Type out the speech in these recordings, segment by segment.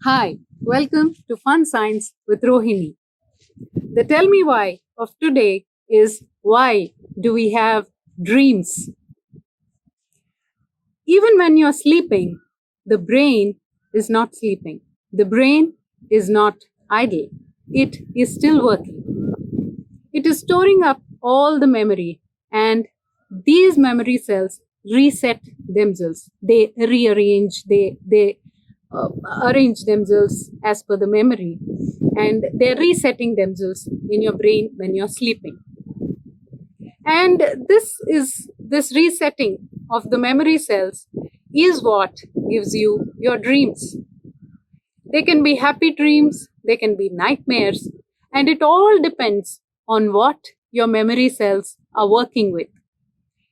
Hi, welcome to Fun Science with Rohini. The Tell Me Why of today is why do we have dreams? Even when you're sleeping, the brain is not sleeping. The brain is not idle. It is still working. It is storing up all the memory, and these memory cells reset themselves. They rearrange, they arrange themselves as per the memory, and they're resetting themselves in your brain when you're sleeping. And this resetting of the memory cells is what gives you your dreams. They can be happy dreams, they can be nightmares, and it all depends on what your memory cells are working with.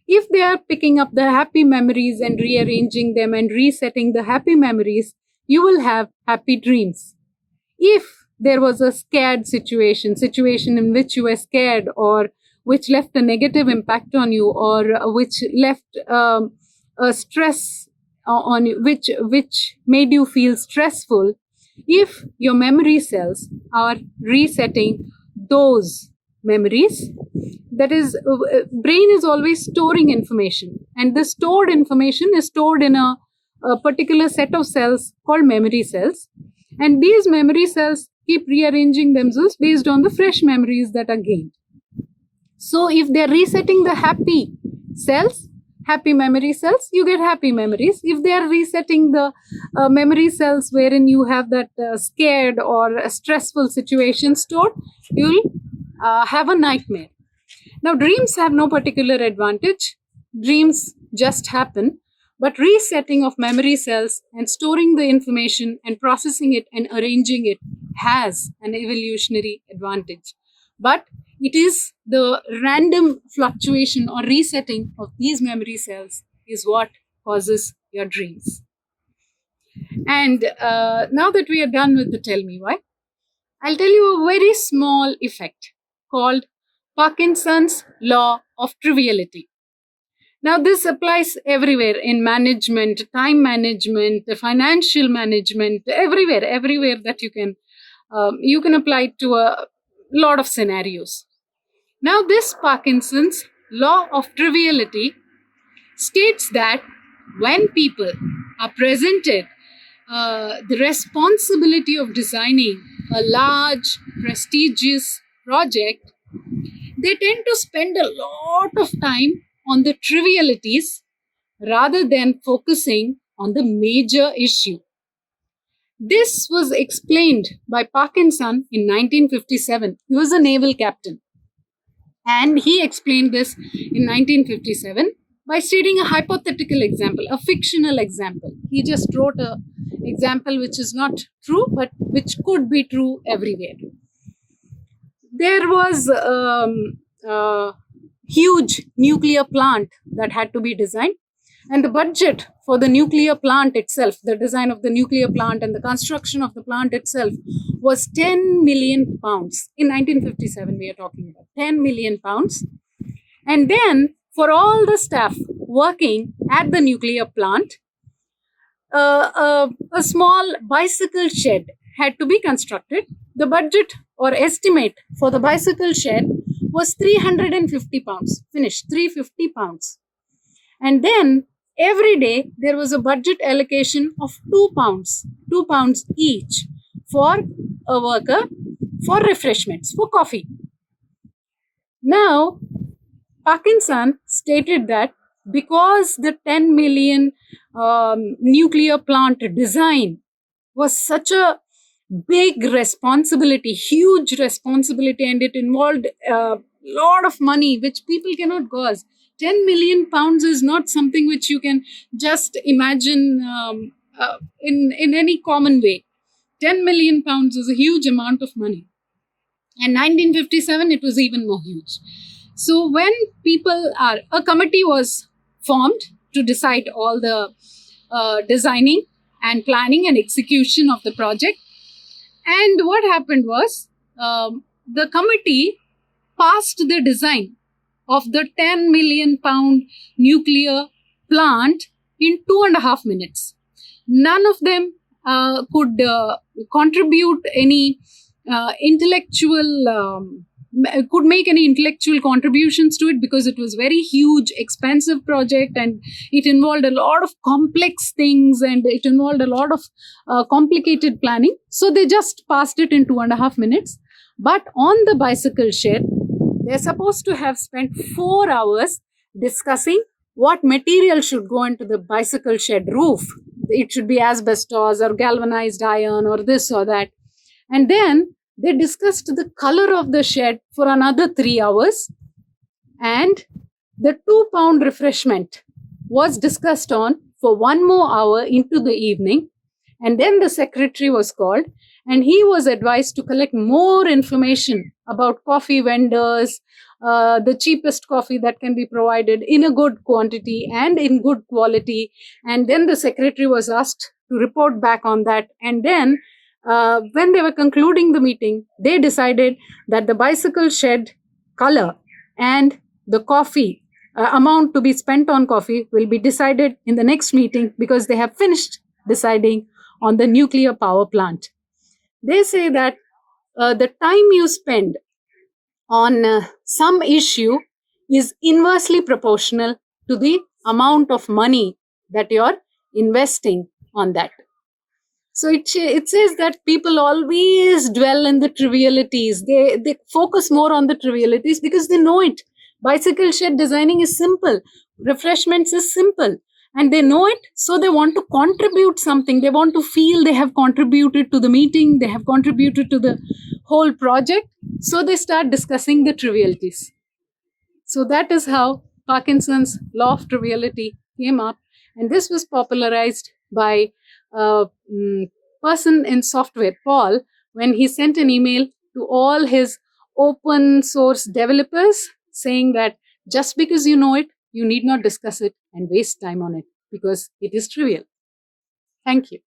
If they are picking up the happy memories and rearranging them and resetting the happy memories, you will have happy dreams. If there was a scared situation in which you were scared, or which left a negative impact on you, or which left a stress on you, which made you feel stressful, if your memory cells are resetting those memories, that is, brain is always storing information, and the stored information is stored in a particular set of cells called memory cells, and these memory cells keep rearranging themselves based on the fresh memories that are gained. So if they're resetting the happy cells, happy memory cells, you get happy memories. If they are resetting the memory cells wherein you have that scared or a stressful situation stored, you'll have a nightmare. Now, dreams have no particular advantage. Dreams just happen. But resetting of memory cells and storing the information and processing it and arranging it has an evolutionary advantage. But it is the random fluctuation or resetting of these memory cells is what causes your dreams. And now that we are done with the Tell Me Why, I'll tell you a very small effect called Parkinson's law of triviality. Now, this applies everywhere in management, time management, financial management, everywhere that you can apply it to a lot of scenarios. Now, this Parkinson's law of triviality states that when people are presented the responsibility of designing a large, prestigious project, they tend to spend a lot of time on the trivialities rather than focusing on the major issue. This was explained by Parkinson in 1957. He was a naval captain. And he explained this in 1957 by stating a hypothetical example, a fictional example. He just wrote an example which is not true, but which could be true everywhere. There was a huge nuclear plant that had to be designed, and the budget for the nuclear plant itself, the design of the nuclear plant and the construction of the plant itself, was 10 million pounds. In 1957, we are talking about 10 million pounds. And then, for all the staff working at the nuclear plant, a small bicycle shed had to be constructed. The budget or estimate for the bicycle shed was 350 pounds. Finished, 350 pounds. And then every day there was a budget allocation of 2 pounds each for a worker for refreshments, for coffee. Now, Parkinson stated that because the 10 million nuclear plant design was such a big responsibility, huge responsibility, and it involved a lot of money which people cannot cause. 10 million pounds is not something which you can just imagine in any common way. 10 million pounds is a huge amount of money. And 1957, it was even more huge. So when a committee was formed to decide all the designing and planning and execution of the project. And what happened was the committee passed the design of the 10 million pound nuclear plant in 2.5 minutes. None of them could contribute any intellectual could make any intellectual contributions to it, because it was very huge, expensive project, and it involved a lot of complex things, and it involved a lot of complicated planning. So they just passed it in 2.5 minutes. But on the bicycle shed, they're supposed to have spent 4 hours discussing what material should go into the bicycle shed roof. It should be asbestos or galvanized iron or this or that. And then they discussed the color of the shed for another 3 hours. And the 2 pound refreshment was discussed on for 1 more hour into the evening. And then the secretary was called, and he was advised to collect more information about coffee vendors, the cheapest coffee that can be provided in a good quantity and in good quality. And then the secretary was asked to report back on that. And then when they were concluding the meeting, they decided that the bicycle shed color and the coffee amount to be spent on coffee will be decided in the next meeting, because they have finished deciding on the nuclear power plant. They say that the time you spend on some issue is inversely proportional to the amount of money that you're investing on that. So it says that people always dwell in the trivialities. They focus more on the trivialities because they know it. Bicycle shed designing is simple. Refreshments is simple. And they know it, so they want to contribute something. They want to feel they have contributed to the meeting, they have contributed to the whole project. So they start discussing the trivialities. So that is how Parkinson's law of triviality came up. And this was popularized by a person in software, Paul, when he sent an email to all his open source developers saying that just because you know it, you need not discuss it and waste time on it, because it is trivial. Thank you.